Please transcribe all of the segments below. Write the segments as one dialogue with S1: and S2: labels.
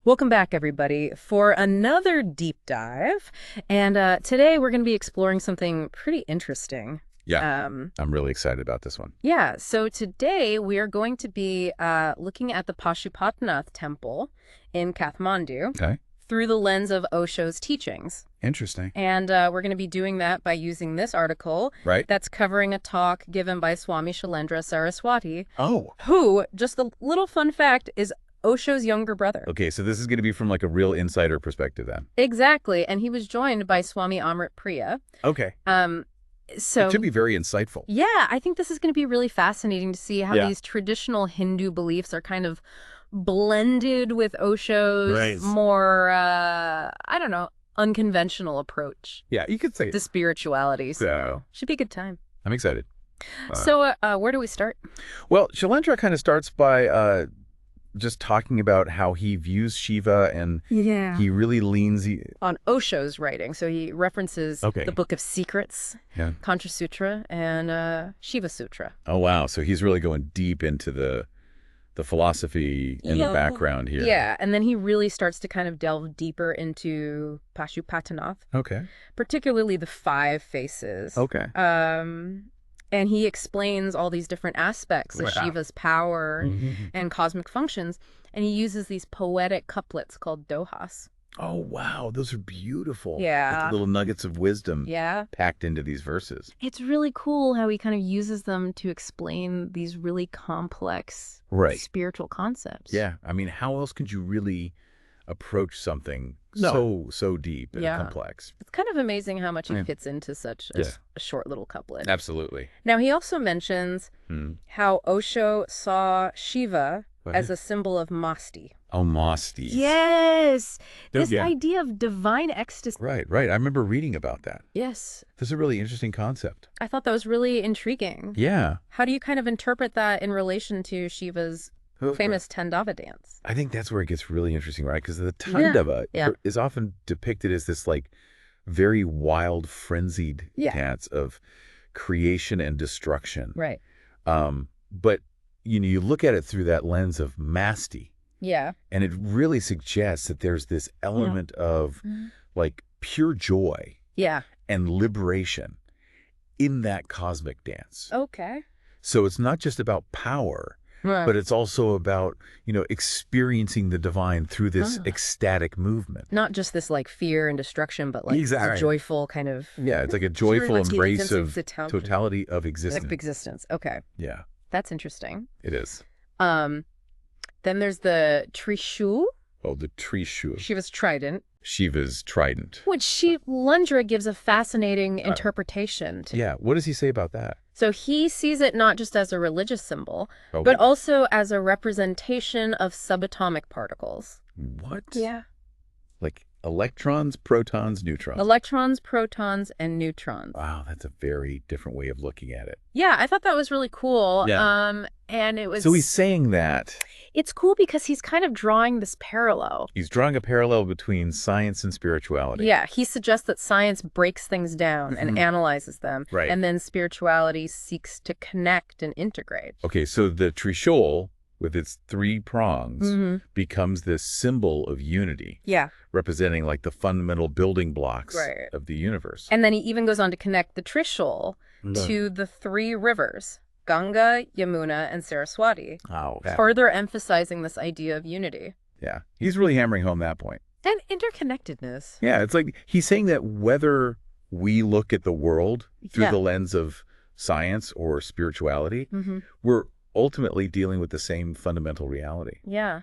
S1: Welcome back, everybody, for another deep dive. And today we're going to be exploring something pretty interesting.
S2: Yeah,
S1: Um,
S2: I'm really excited about this one.
S1: yeah, so today we are going to be looking at the Pashupatinath temple in Kathmandu
S2: Okay.
S1: through the lens of Osho's teachings.
S2: Interesting.
S1: And we're going to be doing that by using this article
S2: Right?
S1: that's covering a talk given by Swami Shailendra Saraswati,
S2: Oh.
S1: who, just a little fun fact, is Osho's younger brother.
S2: Okay, so this is going to be from like a real insider perspective then.
S1: Exactly, and he was joined by Swami Amrit Priya.
S2: Okay.
S1: So
S2: It should be very insightful.
S1: yeah, I think this is going to be really fascinating to see how
S2: Yeah.
S1: these traditional Hindu beliefs are kind of blended with Osho's
S2: Right.
S1: more, I don't know, unconventional approach
S2: Yeah, you could say
S1: to spirituality.
S2: so.
S1: Should be a good time.
S2: I'm excited.
S1: So where do we start?
S2: Well, Shailendra kind of starts by just talking about how he views Shiva, and
S1: Yeah.
S2: he really leans...
S1: On Osho's writing. So he references
S2: Okay.
S1: the Book of Secrets,
S2: Yeah.
S1: Kantra Sutra, and Shiva Sutra.
S2: Oh, wow. So he's really going deep into the philosophy and
S1: Yeah.
S2: the background here.
S1: Yeah, and then he really starts to kind of delve deeper into Pashupatinath,
S2: Okay.
S1: particularly the five faces.
S2: Okay.
S1: And he explains all these different aspects of
S2: Wow.
S1: Shiva's power
S2: Mhm.
S1: and cosmic functions, and he uses these poetic couplets called dohas.
S2: Oh, wow. Those are beautiful.
S1: Yeah.
S2: Like little nuggets of wisdom
S1: Yeah.
S2: packed into these verses.
S1: It's really cool how he kind of uses them to explain these really complex
S2: Right.
S1: spiritual concepts.
S2: Yeah. I mean, how else could you really approach something
S1: No.
S2: so deep and
S1: Yeah.
S2: complex?
S1: It's kind of amazing how much he
S2: Yeah.
S1: fits into such a,
S2: Yeah.
S1: a short little couplet.
S2: Absolutely.
S1: Now, he also mentions how Osho saw Shiva as a symbol of masti.
S2: Oh, Masti.
S1: Yes! This
S2: Yeah.
S1: idea of divine ecstasy.
S2: Right. I remember reading about that.
S1: Yes.
S2: This is a really interesting concept.
S1: I thought that was really intriguing.
S2: Yeah.
S1: How do you kind of interpret that in relation to Shiva's famous Tandava dance?
S2: I think that's where it gets really interesting, right? Because the Tandava
S1: Yeah.
S2: is often depicted as this like very wild, frenzied
S1: Yeah.
S2: dance of creation and destruction.
S1: Right.
S2: But you look at it through that lens of Masti,
S1: Yeah.
S2: and it really suggests that there's this element of like pure joy
S1: Yeah.
S2: and liberation in that cosmic dance.
S1: Okay.
S2: So it's not just about power,
S1: Right.
S2: but it's also about, experiencing the divine through this ecstatic movement.
S1: Not just this like fear and destruction, but like
S2: Exactly.
S1: this joyful kind of
S2: Yeah, it's like a joyful
S1: like
S2: embrace of
S1: totality
S2: totality of existence.
S1: of existence. Okay.
S2: Yeah,
S1: That's interesting.
S2: it is.
S1: Then there's the Trishul,
S2: Oh, the Trishu,
S1: Shiva's trident,
S2: Shiva's trident.
S1: which Shailendra gives a fascinating interpretation to.
S2: Yeah, what does he say about that?
S1: So he sees it not just as a religious symbol,
S2: Oh,
S1: but also as a representation of subatomic particles.
S2: what?
S1: Yeah.
S2: Like electrons, protons, neutrons.
S1: Electrons, protons, and neutrons.
S2: Wow, that's a very different way of looking at it.
S1: Yeah, I thought that was really cool.
S2: Yeah.
S1: And it was...
S2: So he's saying that
S1: It's cool because he's kind of drawing this parallel.
S2: he's drawing a parallel between science and spirituality.
S1: Yeah, he suggests that science breaks things down and analyzes them.
S2: Right.
S1: And then spirituality seeks to connect and integrate.
S2: Okay, so the Trishul, with its three prongs, becomes this symbol of unity,
S1: Yeah.
S2: representing like the fundamental building blocks
S1: Right.
S2: of the universe.
S1: And then he even goes on to connect the Trishul to the three rivers, Ganga, Yamuna, and Saraswati,
S2: Oh,
S1: further emphasizing this idea of unity.
S2: yeah. He's really hammering home that point.
S1: And interconnectedness.
S2: Yeah, it's like he's saying that whether we look at the world through
S1: Yeah.
S2: the lens of science or spirituality,
S1: Mm-hmm.
S2: we're ultimately dealing with the same fundamental reality.
S1: Yeah.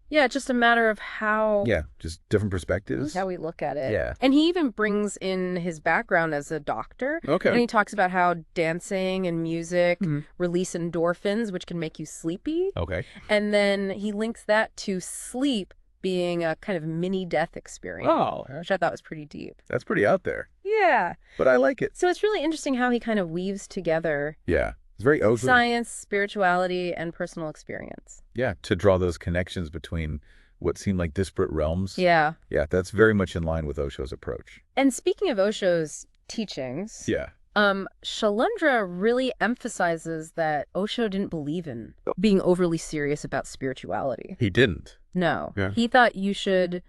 S1: Yeah, it's just a matter of how...
S2: Yeah, just different perspectives.
S1: how we look at it.
S2: Yeah.
S1: And he even brings in his background as a doctor.
S2: Okay.
S1: And he talks about how dancing and music release endorphins, which can make you sleepy.
S2: Okay.
S1: And then he links that to sleep being a kind of mini death experience,
S2: Oh,
S1: which I thought was pretty deep.
S2: that's pretty out there,
S1: Yeah.
S2: but I like it.
S1: So it's really interesting how he kind of weaves together
S2: Yeah. It's very Osho.
S1: science, spirituality, and personal experience.
S2: Yeah, to draw those connections between what seem like disparate realms.
S1: Yeah.
S2: Yeah, that's very much in line with Osho's approach.
S1: And speaking of Osho's teachings,
S2: Yeah.
S1: Shailendra really emphasizes that Osho didn't believe in being overly serious about spirituality.
S2: He didn't.
S1: No.
S2: Yeah.
S1: He thought you should,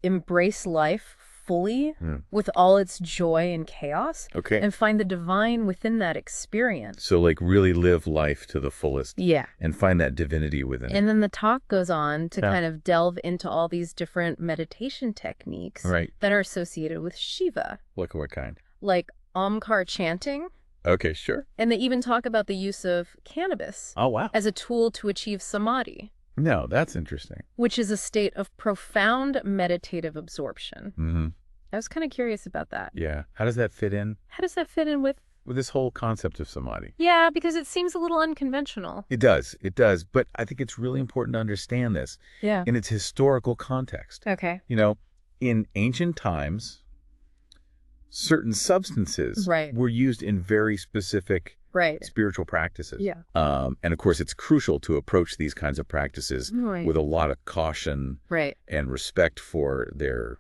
S1: embrace life fully with all its joy and chaos
S2: Okay.
S1: and find the divine within that experience.
S2: So like really live life to the fullest.
S1: Yeah.
S2: And find that divinity within it.
S1: And then the talk goes on to kind of delve into all these different meditation techniques that are associated with Shiva.
S2: Look, what kind?
S1: Like Omkar chanting.
S2: Okay, sure.
S1: And they even talk about the use of cannabis as a tool to achieve samadhi.
S2: No, that's interesting.
S1: Which is a state of profound meditative absorption.
S2: Mm-hmm.
S1: I was kind of curious about that.
S2: Yeah. How does that fit in?
S1: How does that fit in with
S2: this whole concept of samadhi?
S1: Yeah, because it seems a little unconventional.
S2: It does. It does. But I think it's really important to understand this in its historical context.
S1: Okay.
S2: In ancient times, certain substances were used in very specific spiritual practices.
S1: Yeah.
S2: And of course, it's crucial to approach these kinds of practices with a lot of caution and respect for their,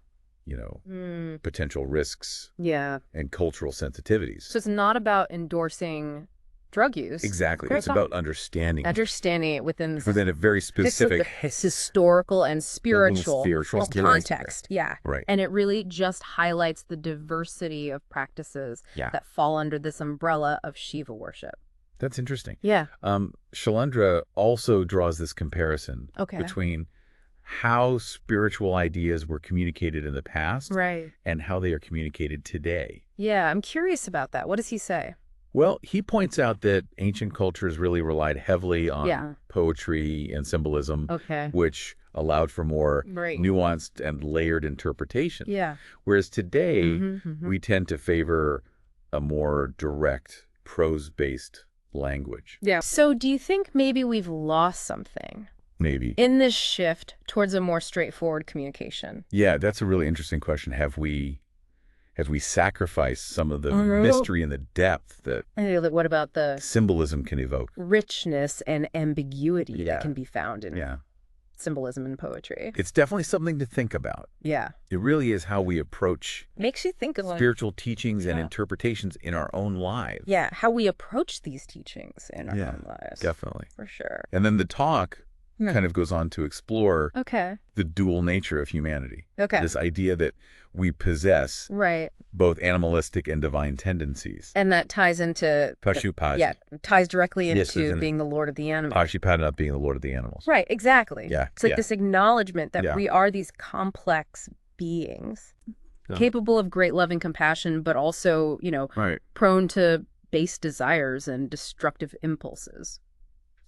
S2: potential risks and cultural sensitivities.
S1: So it's not about endorsing drug use.
S2: Exactly. It's about understanding.
S1: Understanding it within
S2: a very specific
S1: historical and spiritual context. Yeah.
S2: Right.
S1: And it really just highlights the diversity of practices that fall under this umbrella of Shiva worship.
S2: That's interesting.
S1: Yeah.
S2: Shailendra also draws this comparison between how spiritual ideas were communicated in the past and how they are communicated today.
S1: Yeah, I'm curious about that. What does he say?
S2: Well, he points out that ancient cultures really relied heavily on poetry and symbolism, which allowed for more nuanced and layered interpretation.
S1: Yeah.
S2: Whereas today, we tend to favor a more direct, prose-based language.
S1: Yeah. So do you think maybe we've lost something?
S2: Maybe.
S1: In this shift towards a more straightforward communication?
S2: Yeah, that's a really interesting question. Have we sacrificed some of the mystery and the depth that
S1: what about the
S2: symbolism can evoke?
S1: Richness and ambiguity that can be found in symbolism and poetry.
S2: It's definitely something to think about.
S1: Yeah.
S2: It really is how we approach
S1: makes you think of
S2: spiritual teachings and interpretations in our own lives.
S1: Yeah, how we approach these teachings in our own lives.
S2: Definitely.
S1: For sure.
S2: And then the talk kind of goes on to explore
S1: the
S2: dual nature of humanity.
S1: Okay.
S2: This idea that we possess both animalistic and divine tendencies.
S1: And that ties into
S2: Pashupatinath.
S1: Yeah, ties directly into being the lord of the animals.
S2: Pashupatinath being the lord of the animals.
S1: Right, exactly.
S2: Yeah.
S1: It's like this acknowledgement that we are these complex beings capable of great love and compassion, but also, prone to base desires and destructive impulses.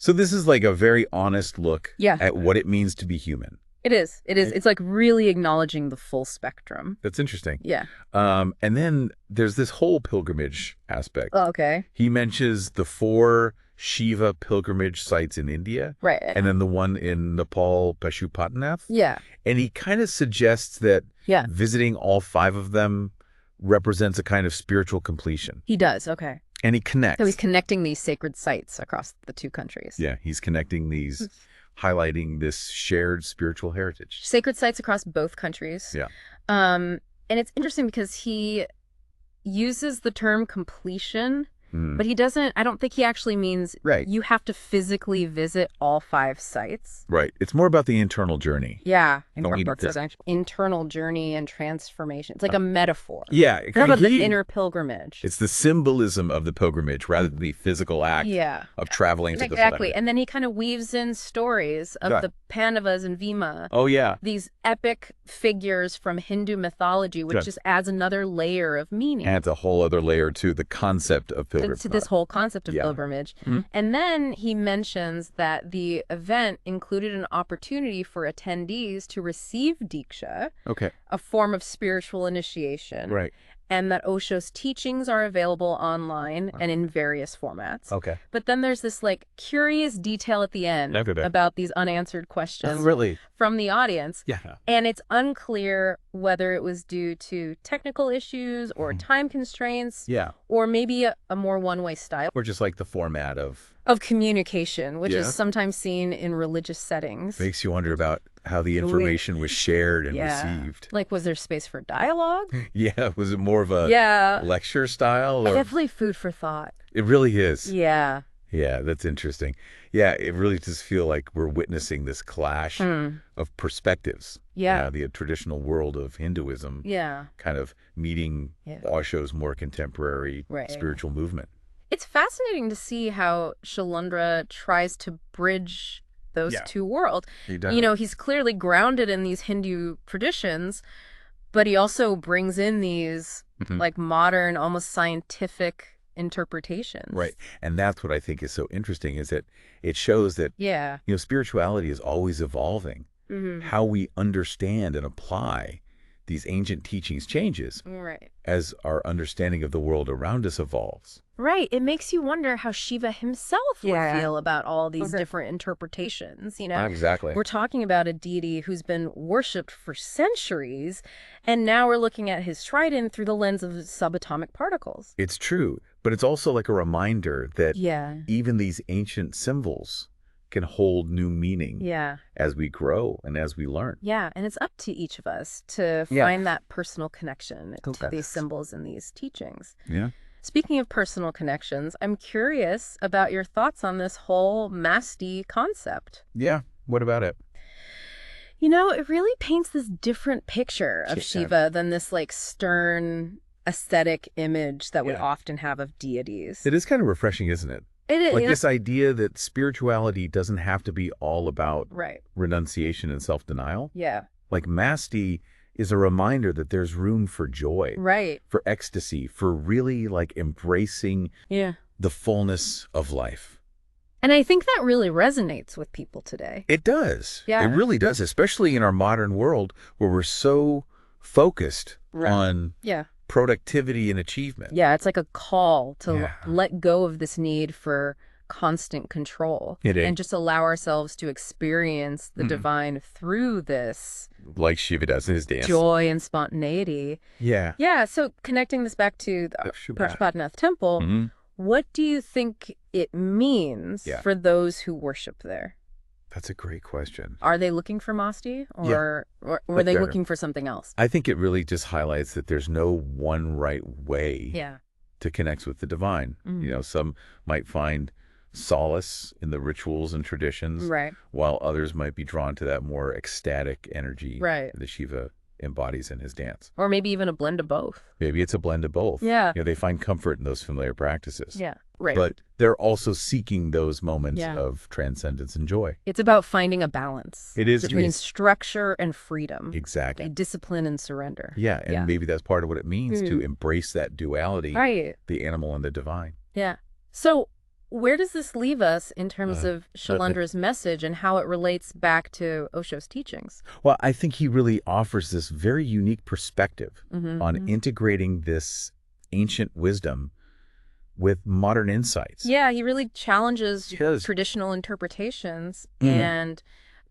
S2: So this is like a very honest look at what it means to be human.
S1: It is. It is. It's like really acknowledging the full spectrum.
S2: That's interesting.
S1: Yeah.
S2: And then there's this whole pilgrimage aspect.
S1: Oh, okay.
S2: He mentions the 4 Shiva pilgrimage sites in India.
S1: Right.
S2: And then the one in Nepal, Pashupatinath.
S1: Yeah.
S2: And he kind of suggests that visiting all 5 of them represents a kind of spiritual completion.
S1: He does. Okay.
S2: And he connects.
S1: So he's connecting these sacred sites across the 2 countries.
S2: Yeah, he's connecting these, highlighting this shared spiritual heritage.
S1: Sacred sites across both countries.
S2: Yeah.
S1: And it's interesting because he uses the term completion, but he doesn't, I don't think he actually means you have to physically visit all 5 sites.
S2: Right. It's more about the internal journey.
S1: Yeah. Internal journey and transformation. It's like a metaphor.
S2: Yeah.
S1: It's about the inner pilgrimage.
S2: It's the symbolism of the pilgrimage rather than the physical act of traveling to the planet.
S1: Exactly. And then he kind of weaves in stories of the Pandavas and Bhima.
S2: Oh, yeah.
S1: These epic figures from Hindu mythology, which just adds another layer of meaning.
S2: Adds a whole other layer to the concept of pilgrimage.
S1: To this whole concept of pilgrimage. And then he mentions that the event included an opportunity for attendees to receive Diksha, a form of spiritual initiation.
S2: Right.
S1: And that Osho's teachings are available online and in various formats.
S2: Okay.
S1: But then there's this like curious detail at the end about these unanswered questions from the audience.
S2: Yeah.
S1: And it's unclear whether it was due to technical issues or time constraints.
S2: Yeah.
S1: Or maybe a more one-way style.
S2: Or just like the format of
S1: communication, which is sometimes seen in religious settings.
S2: Makes you wonder about how the information was shared and received.
S1: Like, was there space for dialogue?
S2: Yeah. Was it more of a lecture style? Or...
S1: Definitely food for thought.
S2: It really is.
S1: Yeah.
S2: Yeah, that's interesting. Yeah, it really does feel like we're witnessing this clash of perspectives. Yeah. The traditional world of Hinduism kind of meeting Osho's more contemporary spiritual movement.
S1: It's fascinating to see how Shailendra tries to bridge those two worlds. He does. You know, he's clearly grounded in these Hindu traditions, but he also brings in these like modern, almost scientific interpretations.
S2: Right. And that's what I think is so interesting, is that it shows that, you know, spirituality is always evolving. How we understand and apply these ancient teachings changes as our understanding of the world around us evolves.
S1: Right. It makes you wonder how Shiva himself would feel about all these different interpretations, you know?
S2: Exactly.
S1: We're talking about a deity who's been worshipped for centuries, and now we're looking at his trident through the lens of subatomic particles.
S2: It's true, but it's also like a reminder that even these ancient symbols can hold new meaning as we grow and as we learn.
S1: Yeah, and it's up to each of us to find that personal connection to these symbols and these teachings.
S2: Yeah.
S1: Speaking of personal connections, I'm curious about your thoughts on this whole Masti concept.
S2: Yeah, what about it?
S1: You know, it really paints this different picture of Shiva than this like stern, ascetic image that we often have of deities.
S2: It is kind of refreshing, isn't it?
S1: It is.
S2: Like this idea that spirituality doesn't have to be all about renunciation and self-denial.
S1: Yeah.
S2: Like Masti is a reminder that there's room for joy, for ecstasy, for really like embracing the fullness of life.
S1: And I think that really resonates with people today.
S2: It does. Yeah. It really does, especially in our modern world where we're so focused on productivity and achievement.
S1: Yeah, it's like a call to let go of this need for constant control and just allow ourselves to experience the divine through this.
S2: Like Shiva does in his dance.
S1: Joy and spontaneity.
S2: Yeah.
S1: Yeah, so connecting this back to the Pashupatinath temple, what do you think it means for those who worship there?
S2: That's a great question.
S1: Are they looking for Masti or are they looking for something else?
S2: I think it really just highlights that there's no one right way to connect with the divine. You know, some might find solace in the rituals and traditions, while others might be drawn to that more ecstatic energy that Shiva embodies in his dance.
S1: Or maybe even a blend of both.
S2: Maybe it's a blend of both.
S1: Yeah.
S2: You know, they find comfort in those familiar practices.
S1: Yeah, right.
S2: But they're also seeking those moments of transcendence and joy.
S1: It's about finding a balance.
S2: It is.
S1: Between structure and freedom.
S2: Exactly.
S1: Discipline and surrender.
S2: Yeah, and maybe that's part of what it means to embrace that duality, the animal and the divine.
S1: Yeah. So where does this leave us in terms of Shailendra's message and how it relates back to Osho's teachings?
S2: Well, I think he really offers this very unique perspective on integrating this ancient wisdom with modern insights.
S1: Yeah, he really challenges traditional interpretations and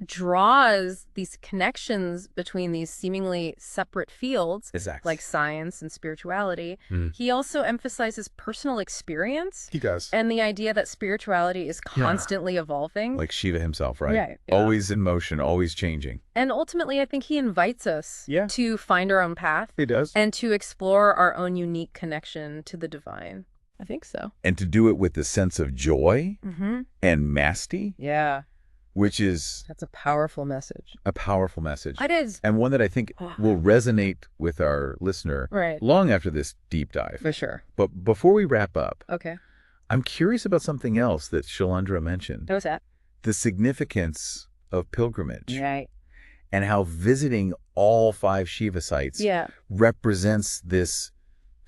S1: draws these connections between these seemingly separate fields, like science and spirituality. He also emphasizes personal experience.
S2: He does.
S1: And the idea that spirituality is constantly evolving.
S2: Like Shiva himself, right? Always in motion, always changing.
S1: And ultimately, I think he invites us to find our own path.
S2: He does.
S1: And to explore our own unique connection to the divine. I think so.
S2: And to do it with the sense of joy and Masti.
S1: Yeah.
S2: Which is...
S1: That's a powerful message.
S2: A powerful message.
S1: It is.
S2: And one that I think will resonate with our listener long after this deep dive.
S1: For sure.
S2: But before we wrap up,
S1: I'm
S2: curious about something else that Shailendra mentioned.
S1: What's that?
S2: The significance of pilgrimage.
S1: Right.
S2: And how visiting all 5 Shiva sites represents this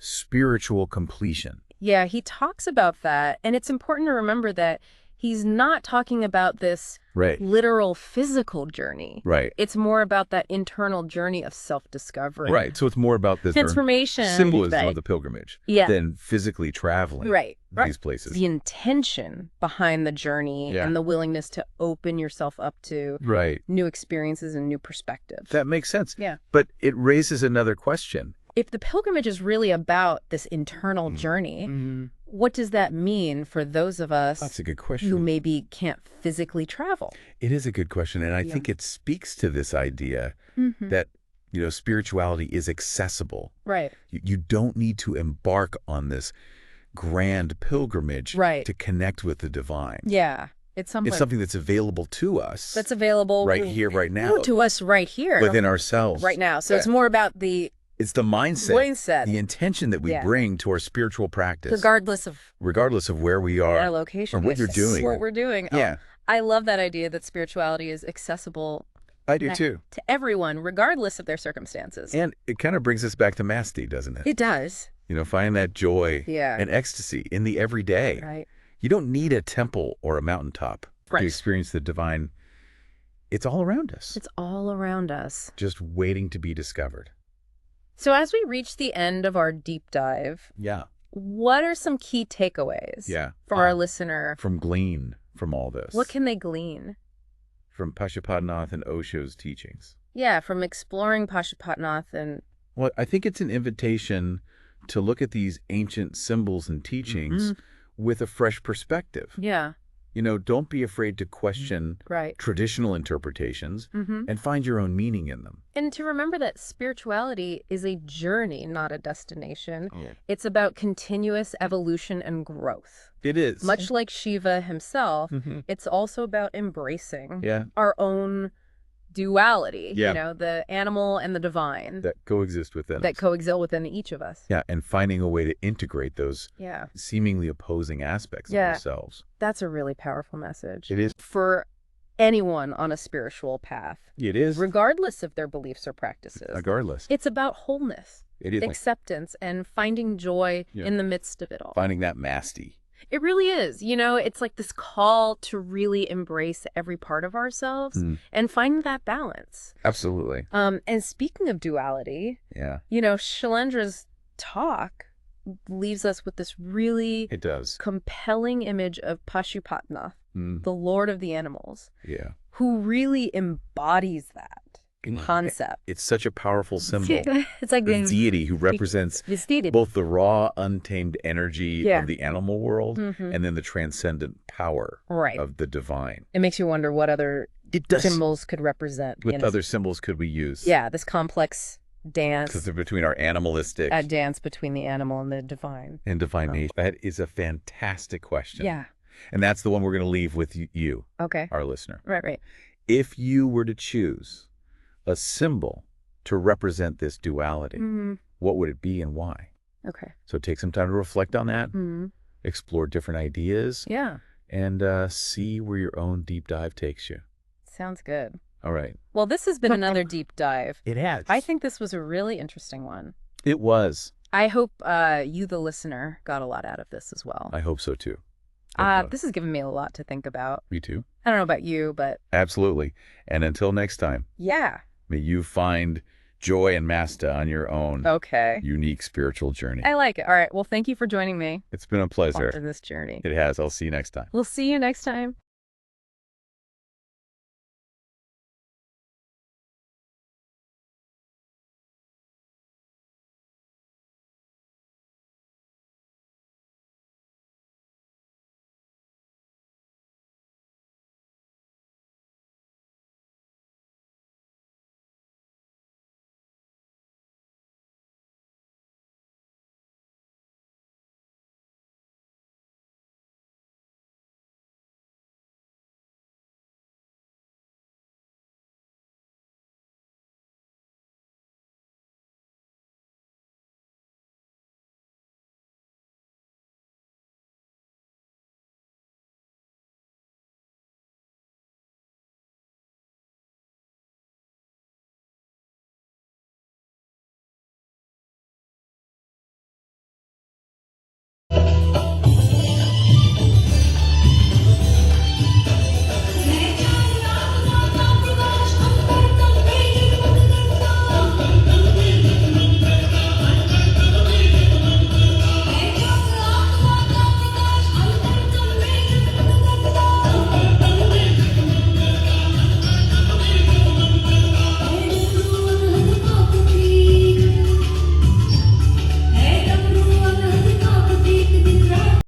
S2: spiritual completion.
S1: Yeah, he talks about that. And it's important to remember that he's not talking about this literal physical journey.
S2: Right.
S1: It's more about that internal journey of self-discovery.
S2: Right. So it's more about this
S1: transformation,
S2: symbolism of the pilgrimage than physically traveling these places.
S1: The intention behind the journey and the willingness to open yourself up to new experiences and new perspectives.
S2: That makes sense.
S1: Yeah.
S2: But it raises another question.
S1: If the pilgrimage is really about this internal journey, what does that mean for those of us
S2: That's a good question.
S1: who maybe can't physically travel?
S2: It is a good question, and I think it speaks to this idea that, spirituality is accessible.
S1: Right.
S2: You don't need to embark on this grand pilgrimage to connect with the divine.
S1: Yeah. It's
S2: something that's available to us.
S1: That's available
S2: right here, right now.
S1: To us right here.
S2: Within ourselves.
S1: Right now. So it's more about
S2: it's the mindset, the intention that we bring to our spiritual practice.
S1: Regardless of
S2: where we are,
S1: our location,
S2: or what you're doing.
S1: What we're doing.
S2: Yeah.
S1: I love that idea that spirituality is accessible.
S2: I do too.
S1: To everyone, regardless of their circumstances.
S2: And it kind of brings us back to Masti, doesn't it?
S1: It does.
S2: Find that joy and ecstasy in the everyday.
S1: Right.
S2: You don't need a temple or a mountaintop to experience the divine. It's all around us.
S1: It's all around us.
S2: Just waiting to be discovered.
S1: So as we reach the end of our deep dive, what are some key takeaways for our listener?
S2: Glean from all this.
S1: What can they glean?
S2: From Pashupatinath and Osho's teachings.
S1: Yeah, from exploring Pashupatinath and...
S2: Well, I think it's an invitation to look at these ancient symbols and teachings with a fresh perspective.
S1: Yeah.
S2: Don't be afraid to question traditional interpretations and find your own meaning in them.
S1: And to remember that spirituality is a journey, not a destination. Yeah. It's about continuous evolution and growth.
S2: It is.
S1: Much like Shiva himself, it's also about embracing our own duality, the animal and the divine.
S2: That coexist within us.
S1: That coexist within each of us.
S2: Yeah, and finding a way to integrate those seemingly opposing aspects of ourselves.
S1: That's a really powerful message.
S2: It is.
S1: For anyone on a spiritual path.
S2: It is.
S1: Regardless of their beliefs or practices.
S2: Regardless.
S1: It's about wholeness.
S2: It is.
S1: Acceptance and finding joy in the midst of it all.
S2: Finding that Masti.
S1: It really is. It's like this call to really embrace every part of ourselves and find that balance.
S2: Absolutely.
S1: And speaking of duality, Shailendra's talk leaves us with this really compelling image of Pashupatinath, the Lord of the Animals, who really embodies that concept.
S2: It's such a powerful symbol. It's like the deity who represents both the raw, untamed energy of the animal world and then the transcendent power of the divine.
S1: It makes you wonder what other symbols could represent.
S2: What other symbols could we use?
S1: Yeah, this complex dance.
S2: Because they're between our animalistic...
S1: A dance between the animal and the divine.
S2: And divine nature. That is a fantastic question.
S1: Yeah.
S2: And that's the one we're going to leave with you, our listener.
S1: Right.
S2: If you were to choose a symbol to represent this duality, what would it be and why?
S1: Okay.
S2: So take some time to reflect on that, explore different ideas, and see where your own deep dive takes you.
S1: Sounds good.
S2: All right.
S1: Well, this has been another deep dive.
S2: It has.
S1: I think this was a really interesting one.
S2: It was.
S1: I hope you, the listener, got a lot out of this as well.
S2: I hope so, too.
S1: This has given me a lot to think about.
S2: Me too.
S1: I don't know about you, but...
S2: Absolutely. And until next time.
S1: Yeah.
S2: May you find joy and Masta on your own unique spiritual journey.
S1: I like it. All right. Well, thank you for joining me.
S2: It's been a pleasure.
S1: In this journey.
S2: It has. I'll see you next time.
S1: We'll see you next time.